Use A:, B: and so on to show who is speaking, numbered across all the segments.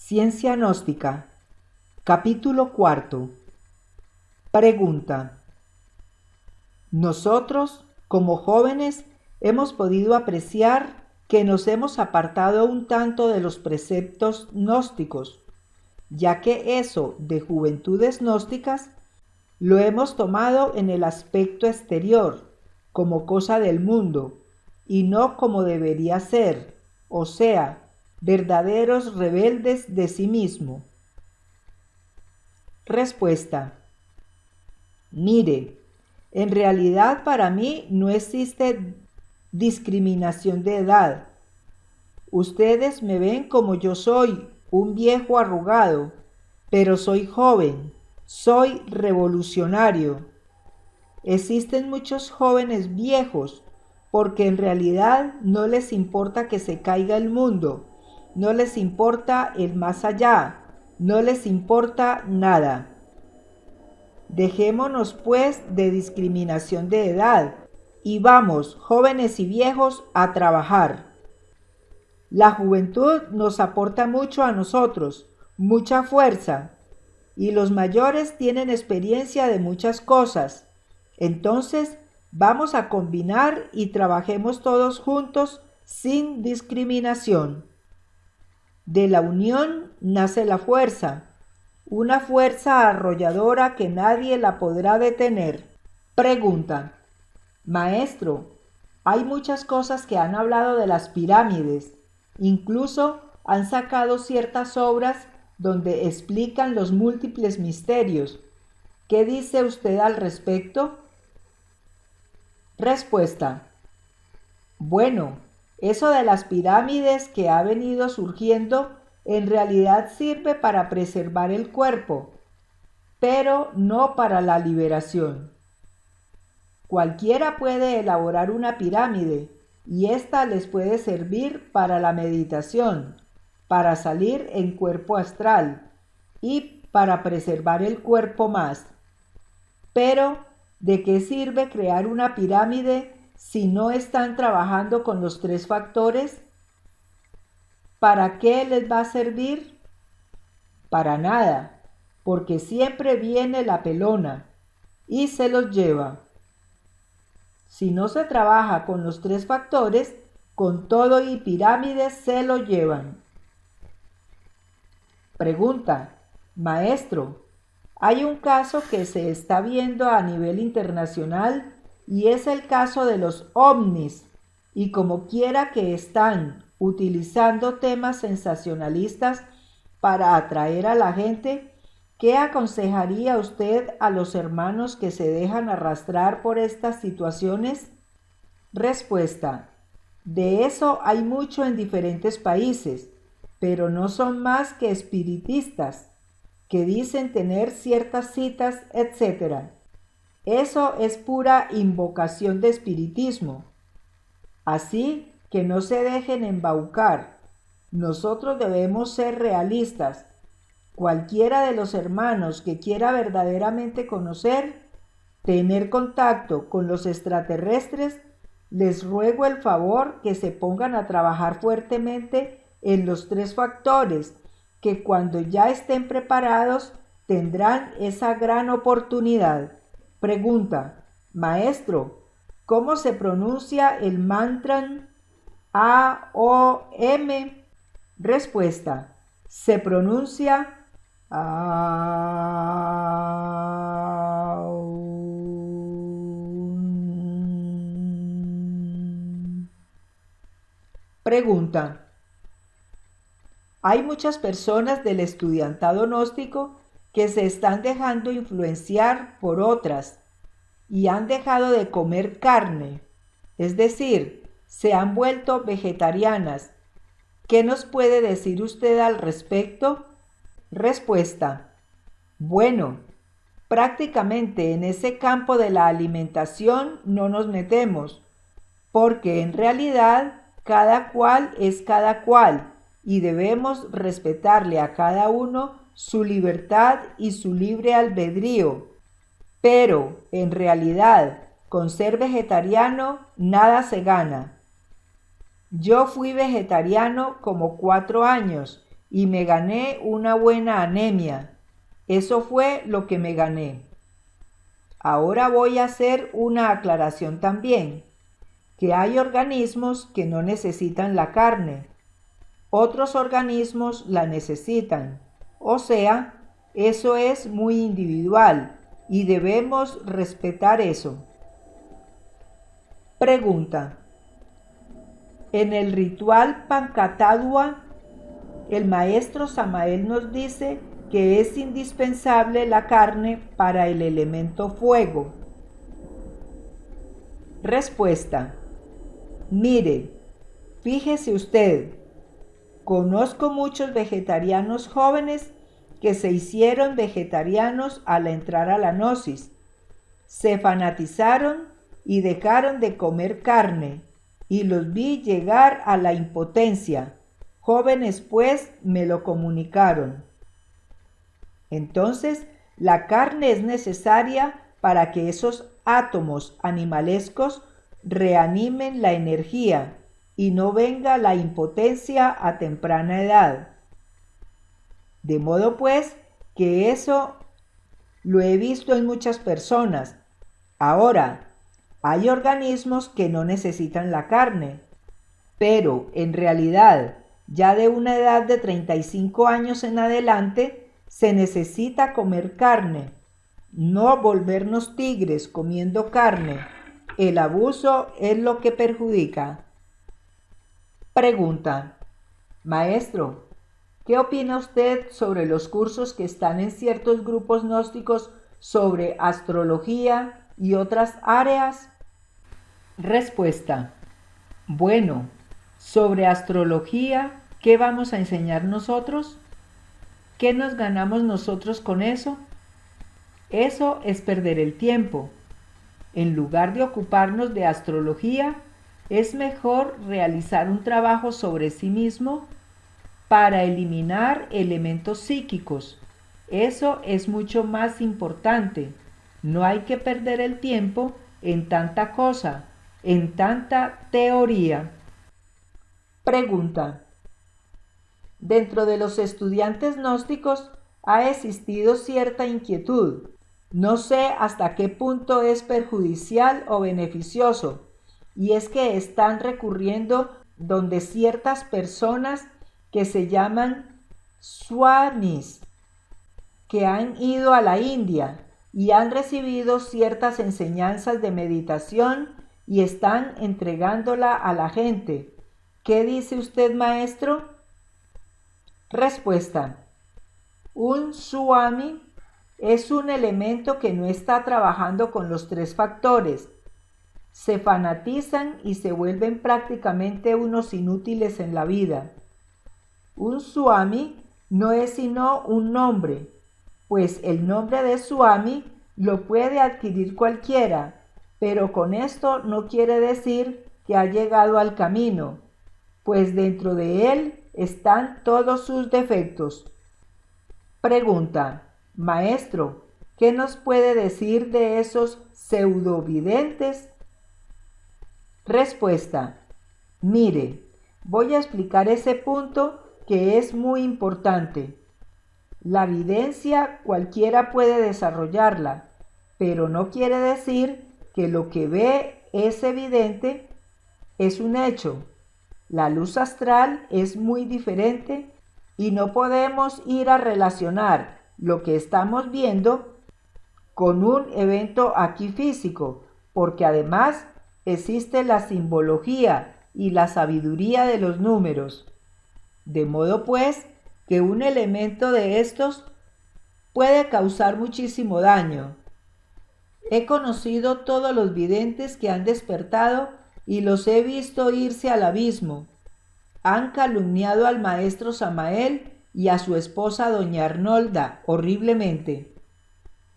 A: Ciencia gnóstica. Capítulo 4. Pregunta. Nosotros, como jóvenes, hemos podido apreciar que nos hemos apartado un tanto de los preceptos gnósticos, ya que eso de juventudes gnósticas lo hemos tomado en el aspecto exterior, como cosa del mundo, y no como debería ser, o sea, verdaderos rebeldes de sí mismo. Respuesta. Mire, en realidad para mí no existe discriminación de edad. Ustedes me ven como yo soy, un viejo arrugado, pero soy joven, soy revolucionario. Existen muchos jóvenes viejos porque en realidad no les importa que se caiga el mundo, no les importa el más allá, no les importa nada. Dejémonos pues de discriminación de edad y vamos, jóvenes y viejos, a trabajar. La juventud nos aporta mucho a nosotros, mucha fuerza, y los mayores tienen experiencia de muchas cosas. Entonces, vamos a combinar y trabajemos todos juntos sin discriminación. De la unión nace la fuerza, una fuerza arrolladora que nadie la podrá detener. Pregunta. Maestro, hay muchas cosas que han hablado de las pirámides. Incluso han sacado ciertas obras donde explican los múltiples misterios. ¿Qué dice usted al respecto? Respuesta. Bueno, eso de las pirámides que ha venido surgiendo en realidad sirve para preservar el cuerpo, pero no para la liberación. Cualquiera puede elaborar una pirámide y ésta les puede servir para la meditación, para salir en cuerpo astral y para preservar el cuerpo más. Pero, ¿de qué sirve crear una pirámide si no están trabajando con los tres factores? ¿Para qué les va a servir? Para nada, porque siempre viene la pelona y se los lleva. Si no se trabaja con los tres factores, con todo y pirámides se lo llevan. Pregunta. Maestro, hay un caso que se está viendo a nivel internacional y es el caso de los ovnis, y como quiera que están utilizando temas sensacionalistas para atraer a la gente, ¿qué aconsejaría usted a los hermanos que se dejan arrastrar por estas situaciones? Respuesta. De eso hay mucho en diferentes países, pero no son más que espiritistas, que dicen tener ciertas citas, etc. Eso es pura invocación de espiritismo. Así que no se dejen embaucar. Nosotros debemos ser realistas. Cualquiera de los hermanos que quiera verdaderamente conocer, tener contacto con los extraterrestres, les ruego el favor que se pongan a trabajar fuertemente en los tres factores, que cuando ya estén preparados tendrán esa gran oportunidad. Pregunta. Maestro, ¿cómo se pronuncia el mantra AOM? Respuesta. Se pronuncia AOM. Pregunta. Hay muchas personas del estudiantado gnóstico que se están dejando influenciar por otras y han dejado de comer carne, es decir, se han vuelto vegetarianas. ¿Qué nos puede decir usted al respecto? Respuesta. Bueno, prácticamente en ese campo de la alimentación no nos metemos, porque en realidad cada cual es cada cual y debemos respetarle a cada uno su libertad y su libre albedrío. Pero, en realidad, con ser vegetariano nada se gana. Yo fui vegetariano como 4 años y me gané una buena anemia. Eso fue lo que me gané. Ahora voy a hacer una aclaración también, que hay organismos que no necesitan la carne. Otros organismos la necesitan. O sea, eso es muy individual y debemos respetar eso. Pregunta. En el ritual Pancatadua, el maestro Samael nos dice que es indispensable la carne para el elemento fuego. Respuesta. Mire, fíjese usted, conozco muchos vegetarianos jóvenes que se hicieron vegetarianos al entrar a la gnosis. Se fanatizaron y dejaron de comer carne, y los vi llegar a la impotencia. Jóvenes pues me lo comunicaron. Entonces, la carne es necesaria para que esos átomos animalescos reanimen la energía y no venga la impotencia a temprana edad. De modo pues que eso lo he visto en muchas personas. Ahora, hay organismos que no necesitan la carne, pero en realidad, ya de una edad de 35 años en adelante, se necesita comer carne, no volvernos tigres comiendo carne. El abuso es lo que perjudica. Pregunta. Maestro, ¿qué opina usted sobre los cursos que están en ciertos grupos gnósticos sobre astrología y otras áreas? Respuesta. Bueno, sobre astrología, ¿qué vamos a enseñar nosotros? ¿Qué nos ganamos nosotros con eso? Eso es perder el tiempo. En lugar de ocuparnos de astrología, es mejor realizar un trabajo sobre sí mismo para eliminar elementos psíquicos. Eso es mucho más importante. No hay que perder el tiempo en tanta cosa, en tanta teoría. Pregunta. Dentro de los estudiantes gnósticos ha existido cierta inquietud. No sé hasta qué punto es perjudicial o beneficioso, y es que están recurriendo donde ciertas personas que se llaman swamis, que han ido a la India y han recibido ciertas enseñanzas de meditación y están entregándola a la gente. ¿Qué dice usted, maestro? Respuesta. Un swami es un elemento que no está trabajando con los tres factores. Se fanatizan y se vuelven prácticamente unos inútiles en la vida. Un swami no es sino un nombre, pues el nombre de swami lo puede adquirir cualquiera, pero con esto no quiere decir que ha llegado al camino, pues dentro de él están todos sus defectos. Pregunta. Maestro, ¿qué nos puede decir de esos pseudovidentes? Respuesta. Mire, voy a explicar ese punto que es muy importante. La videncia cualquiera puede desarrollarla, pero no quiere decir que lo que ve es evidente, es un hecho. La luz astral es muy diferente y no podemos ir a relacionar lo que estamos viendo con un evento aquí físico, porque además existe la simbología y la sabiduría de los números. De modo pues que un elemento de estos puede causar muchísimo daño. He conocido todos los videntes que han despertado y los he visto irse al abismo. Han calumniado al maestro Samael y a su esposa doña Arnolda horriblemente.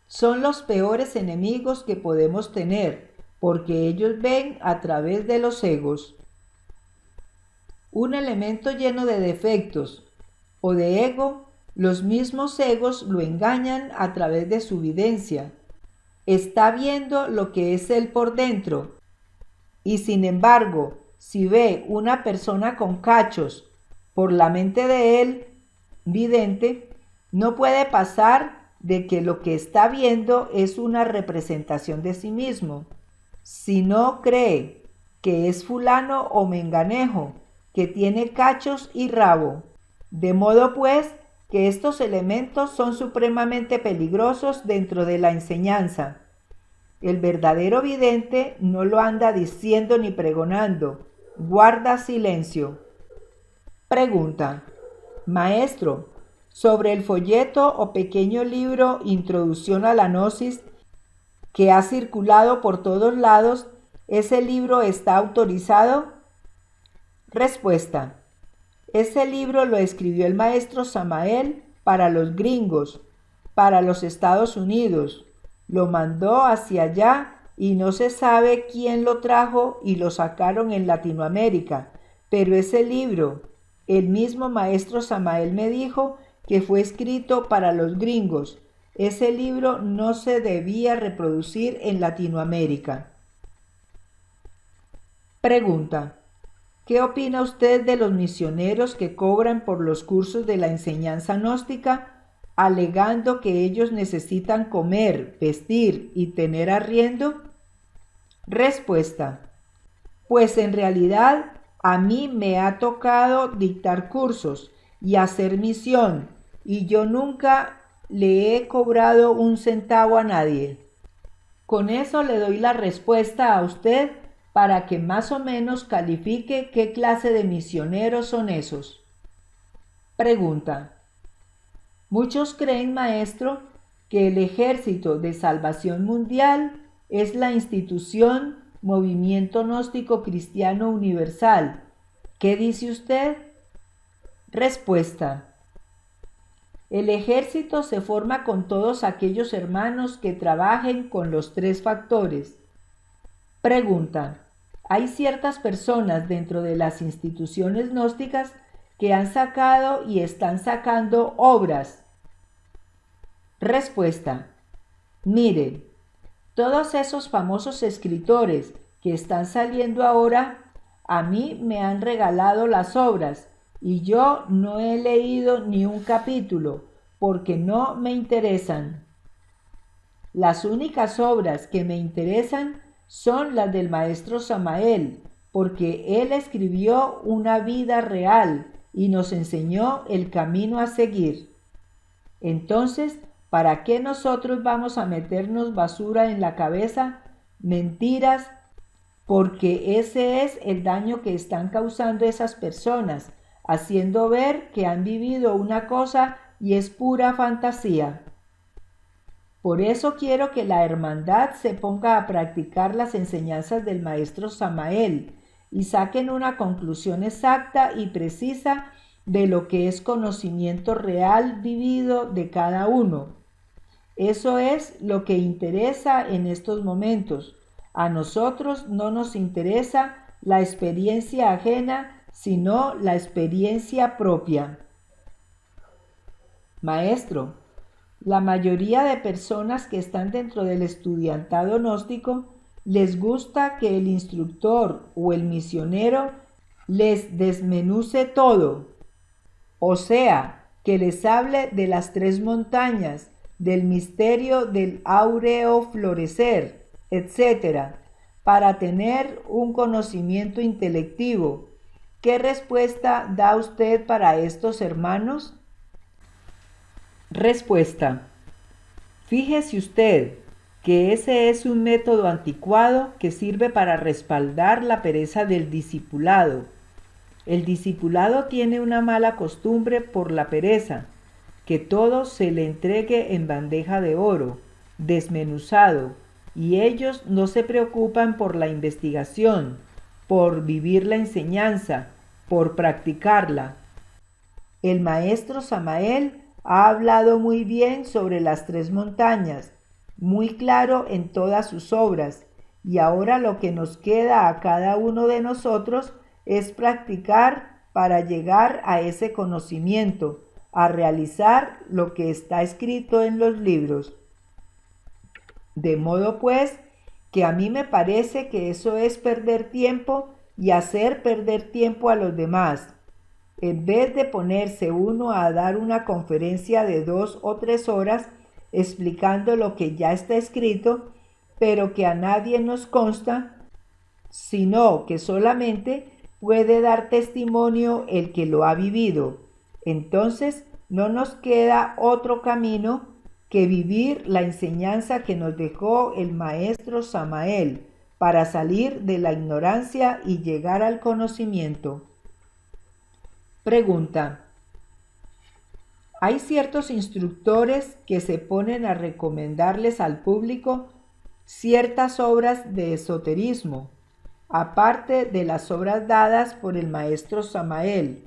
A: Son los peores enemigos que podemos tener, porque ellos ven a través de los egos. Un elemento lleno de defectos o de ego, los mismos egos lo engañan a través de su videncia. Está viendo lo que es él por dentro, y sin embargo, si ve una persona con cachos por la mente de él, vidente no puede pasar de que lo que está viendo es una representación de sí mismo. Si no cree que es fulano o menganejo, que tiene cachos y rabo. De modo pues que estos elementos son supremamente peligrosos dentro de la enseñanza. El verdadero vidente no lo anda diciendo ni pregonando, guarda silencio. Pregunta: Maestro, sobre el folleto o pequeño libro Introducción a la Gnosis que ha circulado por todos lados, ¿ese libro está autorizado? Respuesta: ese libro lo escribió el maestro Samael para los gringos, para los Estados Unidos. Lo mandó hacia allá y no se sabe quién lo trajo y lo sacaron en Latinoamérica. Pero ese libro, el mismo maestro Samael me dijo que fue escrito para los gringos. Ese libro no se debía reproducir en Latinoamérica. Pregunta: ¿qué opina usted de los misioneros que cobran por los cursos de la enseñanza gnóstica, alegando que ellos necesitan comer, vestir y tener arriendo? Respuesta: pues en realidad a mí me ha tocado dictar cursos y hacer misión, y yo nunca le he cobrado un centavo a nadie. Con eso le doy la respuesta a usted para que más o menos califique qué clase de misioneros son esos. Pregunta: muchos creen, maestro, que el Ejército de Salvación Mundial es la institución Movimiento Gnóstico Cristiano Universal. ¿Qué dice usted? Respuesta: el ejército se forma con todos aquellos hermanos que trabajen con los tres factores. Pregunta: hay ciertas personas dentro de las instituciones gnósticas que han sacado y están sacando obras. Respuesta: miren, todos esos famosos escritores que están saliendo ahora, a mí me han regalado las obras y yo no he leído ni un capítulo porque no me interesan. Las únicas obras que me interesan son las del maestro Samael, porque él escribió una vida real y nos enseñó el camino a seguir. Entonces, ¿para qué nosotros vamos a meternos basura en la cabeza, mentiras? Porque ese es el daño que están causando esas personas, haciendo ver que han vivido una cosa y es pura fantasía. Por eso quiero que la hermandad se ponga a practicar las enseñanzas del maestro Samael y saquen una conclusión exacta y precisa de lo que es conocimiento real vivido de cada uno. Eso es lo que interesa en estos momentos. A nosotros no nos interesa la experiencia ajena, sino la experiencia propia. Maestro, la mayoría de personas que están dentro del estudiantado gnóstico les gusta que el instructor o el misionero les desmenuce todo, o sea, que les hable de las tres montañas, del misterio del áureo florecer, etc., para tener un conocimiento intelectivo. ¿Qué respuesta da usted para estos hermanos? Respuesta: fíjese usted que ese es un método anticuado que sirve para respaldar la pereza del discipulado. El discipulado tiene una mala costumbre por la pereza, que todo se le entregue en bandeja de oro, desmenuzado, y ellos no se preocupan por la investigación, por vivir la enseñanza, por practicarla. El maestro Samael ha hablado muy bien sobre las tres montañas, muy claro en todas sus obras, y ahora lo que nos queda a cada uno de nosotros es practicar para llegar a ese conocimiento, a realizar lo que está escrito en los libros. De modo pues que a mí me parece que eso es perder tiempo y hacer perder tiempo a los demás. en vez de ponerse uno a dar una conferencia de 2 o 3 horas explicando lo que ya está escrito, pero que a nadie nos consta, sino que solamente puede dar testimonio el que lo ha vivido. Entonces no nos queda otro camino que vivir la enseñanza que nos dejó el maestro Samael para salir de la ignorancia y llegar al conocimiento. Pregunta: ¿hay ciertos instructores que se ponen a recomendarles al público ciertas obras de esoterismo, aparte de las obras dadas por el maestro Samael?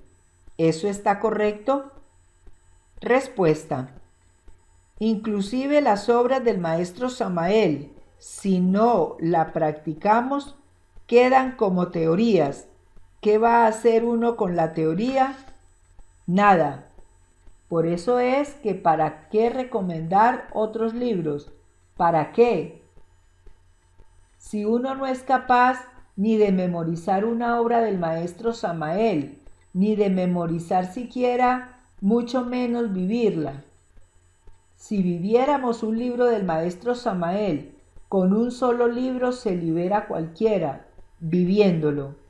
A: ¿Eso está correcto? Respuesta: inclusive las obras del maestro Samael, si no la practicamos, quedan como teorías. ¿Qué va a hacer uno con la teoría? Nada. Por eso es que ¿para qué recomendar otros libros? ¿Para qué? Si uno no es capaz ni de memorizar una obra del maestro Samael, ni de memorizar siquiera, mucho menos vivirla. Si viviéramos un libro del maestro Samael, con un solo libro se libera cualquiera, viviéndolo.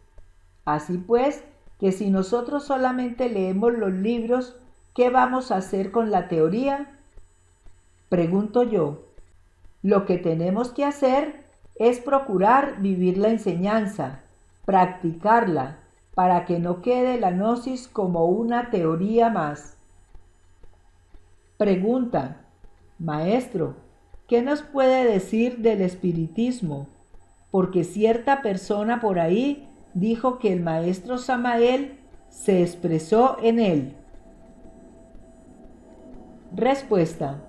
A: Así pues, que si nosotros solamente leemos los libros, ¿qué vamos a hacer con la teoría? Pregunto yo. Lo que tenemos que hacer es procurar vivir la enseñanza, practicarla, para que no quede la gnosis como una teoría más. Pregunta: Maestro, ¿qué nos puede decir del espiritismo? Porque cierta persona por ahí dijo que el maestro Samael se expresó en él. Respuesta: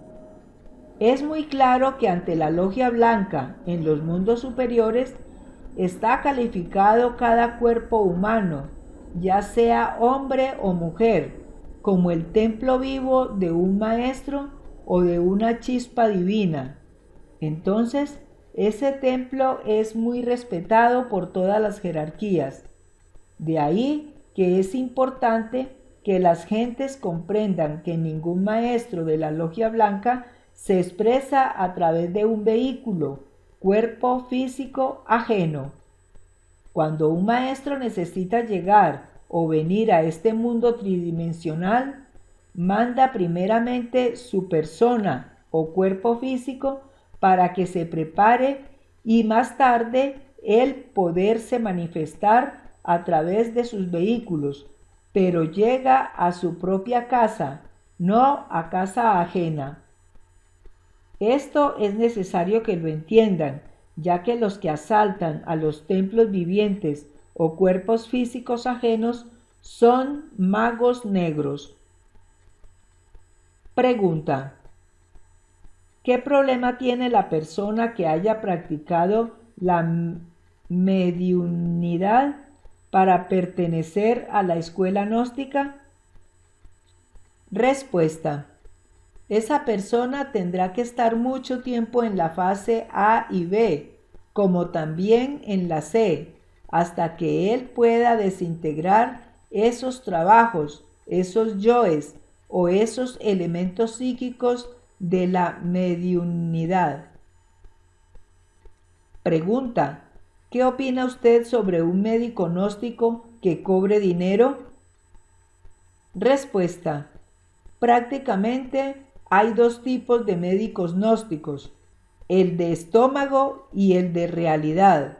A: es muy claro que ante la logia blanca en los mundos superiores está calificado cada cuerpo humano, ya sea hombre o mujer, como el templo vivo de un maestro o de una chispa divina. Entonces, ese templo es muy respetado por todas las jerarquías. De ahí que es importante que las gentes comprendan que ningún maestro de la logia blanca se expresa a través de un vehículo, cuerpo físico ajeno. Cuando un maestro necesita llegar o venir a este mundo tridimensional, manda primeramente su persona o cuerpo físico para que se prepare y más tarde él poderse manifestar a través de sus vehículos, pero llega a su propia casa, no a casa ajena. Esto es necesario que lo entiendan, ya que los que asaltan a los templos vivientes o cuerpos físicos ajenos son magos negros. Pregunta: ¿qué problema tiene la persona que haya practicado la mediunidad para pertenecer a la escuela gnóstica? Respuesta: esa persona tendrá que estar mucho tiempo en la fase A y B, como también en la C, hasta que él pueda desintegrar esos trabajos, esos yoes o esos elementos psíquicos de la mediunidad. Pregunta: ¿qué opina usted sobre un médico gnóstico que cobre dinero? Respuesta: prácticamente hay dos tipos de médicos gnósticos, el de estómago y el de realidad.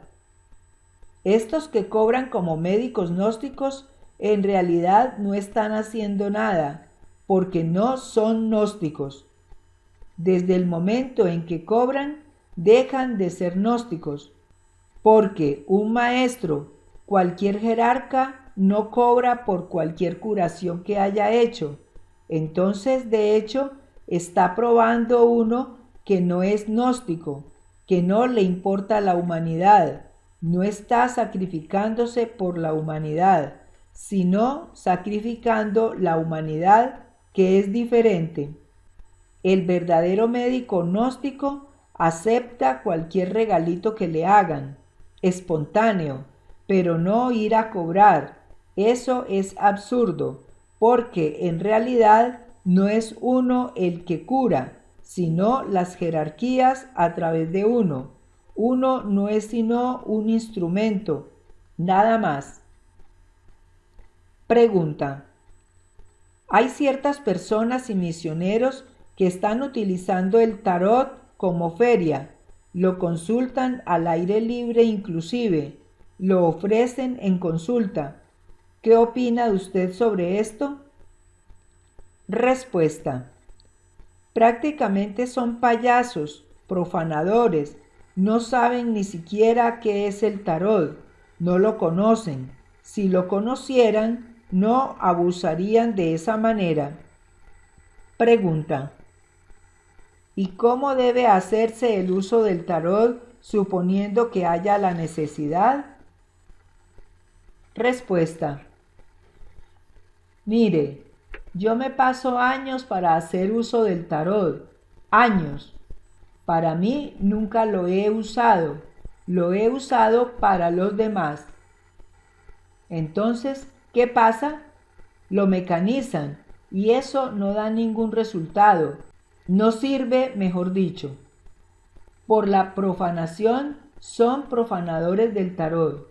A: Estos que cobran como médicos gnósticos en realidad no están haciendo nada, porque no son gnósticos. Desde el momento en que cobran, dejan de ser gnósticos, porque un maestro, cualquier jerarca, no cobra por cualquier curación que haya hecho. Entonces, de hecho, está probando uno que no es gnóstico, que no le importa la humanidad, no está sacrificándose por la humanidad, sino sacrificando la humanidad, que es diferente. El verdadero médico gnóstico acepta cualquier regalito que le hagan, espontáneo, pero no ir a cobrar. Eso es absurdo, porque en realidad no es uno el que cura, sino las jerarquías a través de uno. Uno no es sino un instrumento, nada más. Pregunta. Hay ciertas personas y misioneros que están utilizando el tarot como feria, lo consultan al aire libre inclusive, lo ofrecen en consulta. ¿Qué opina usted sobre esto? Respuesta. Prácticamente son payasos, profanadores, no saben ni siquiera qué es el tarot, no lo conocen. Si lo conocieran, no abusarían de esa manera. Pregunta. ¿Y cómo debe hacerse el uso del tarot suponiendo que haya la necesidad? Respuesta. Mire, yo me paso años para hacer uso del tarot, años. Para mí nunca lo he usado para los demás. Entonces, ¿qué pasa? Lo mecanizan y eso no da ningún resultado. No sirve, mejor dicho. Por la profanación son profanadores del tarot.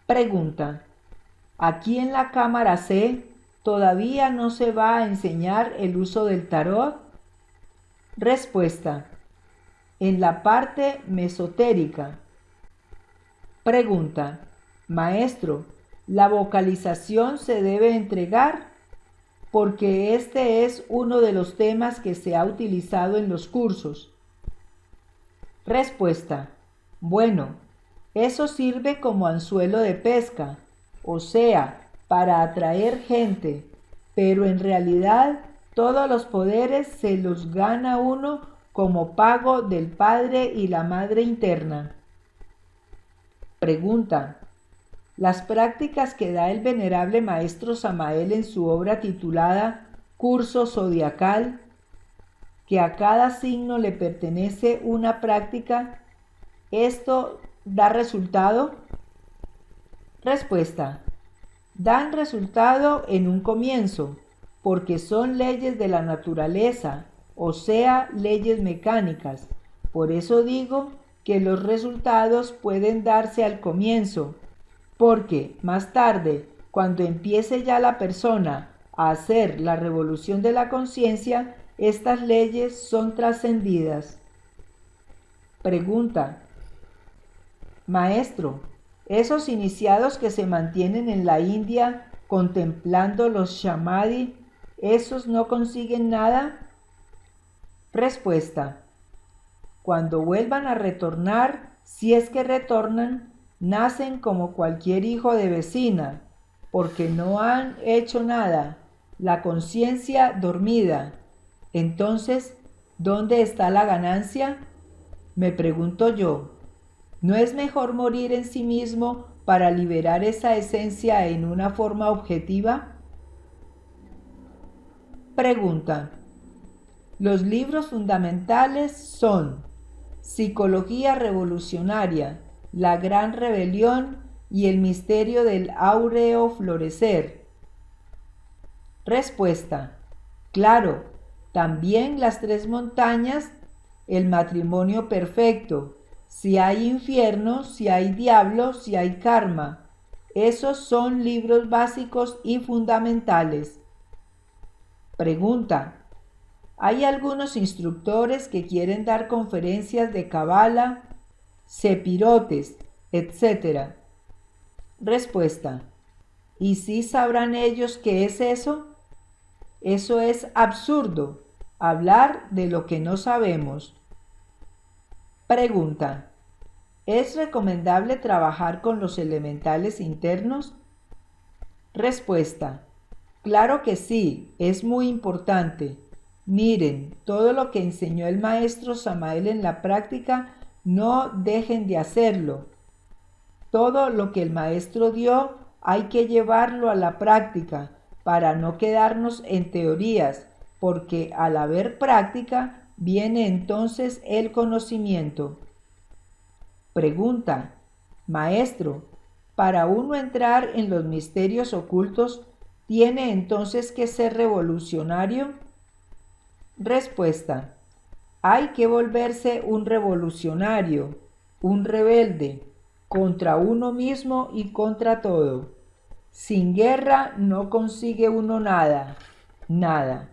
A: Pregunta. Aquí en la cámara C todavía no se va a enseñar el uso del tarot. Respuesta. En la parte mesotérica. Pregunta. Maestro, ¿la vocalización se debe entregar? Porque este es uno de los temas que se ha utilizado en los cursos. Respuesta. Bueno, eso sirve como anzuelo de pesca, o sea, para atraer gente, pero en realidad todos los poderes se los gana uno como pago del padre y la madre interna. Pregunta. Las prácticas que da el venerable maestro Samael en su obra titulada Curso Zodiacal, que a cada signo le pertenece una práctica, ¿esto da resultado? Respuesta. Dan resultado en un comienzo, porque son leyes de la naturaleza, o sea, leyes mecánicas. Por eso digo que los resultados pueden darse al comienzo, porque más tarde, cuando empiece ya la persona a hacer la revolución de la conciencia, estas leyes son trascendidas. Pregunta. Maestro, ¿esos iniciados que se mantienen en la India contemplando los samadhi, esos no consiguen nada? Respuesta. Cuando vuelvan a retornar, si es que retornan, nacen como cualquier hijo de vecina, porque no han hecho nada, la conciencia dormida. Entonces, ¿dónde está la ganancia? Me pregunto yo, ¿no es mejor morir en sí mismo para liberar esa esencia en una forma objetiva? Pregunta. Los libros fundamentales son Psicología Revolucionaria, La Gran Rebelión y El Misterio del Áureo Florecer. Respuesta. Claro, también Las Tres Montañas, El Matrimonio Perfecto, Si hay infierno, si hay diablo, si hay karma. Esos son libros básicos y fundamentales. Pregunta. Hay algunos instructores que quieren dar conferencias de cabala, sepirotes, etc. Respuesta. ¿Y si sabrán ellos qué es eso? Eso es absurdo, hablar de lo que no sabemos. Pregunta. ¿Es recomendable trabajar con los elementales internos? Respuesta. Claro que sí, es muy importante. Miren, todo lo que enseñó el maestro Samael en la práctica, no dejen de hacerlo. Todo lo que el maestro dio hay que llevarlo a la práctica para no quedarnos en teorías, porque al haber práctica viene entonces el conocimiento. Pregunta. Maestro, Para uno entrar en los misterios ocultos, ¿tiene entonces que ser revolucionario? Respuesta: hay que volverse un revolucionario, un rebelde, contra uno mismo y contra todo. Sin guerra no consigue uno nada, nada.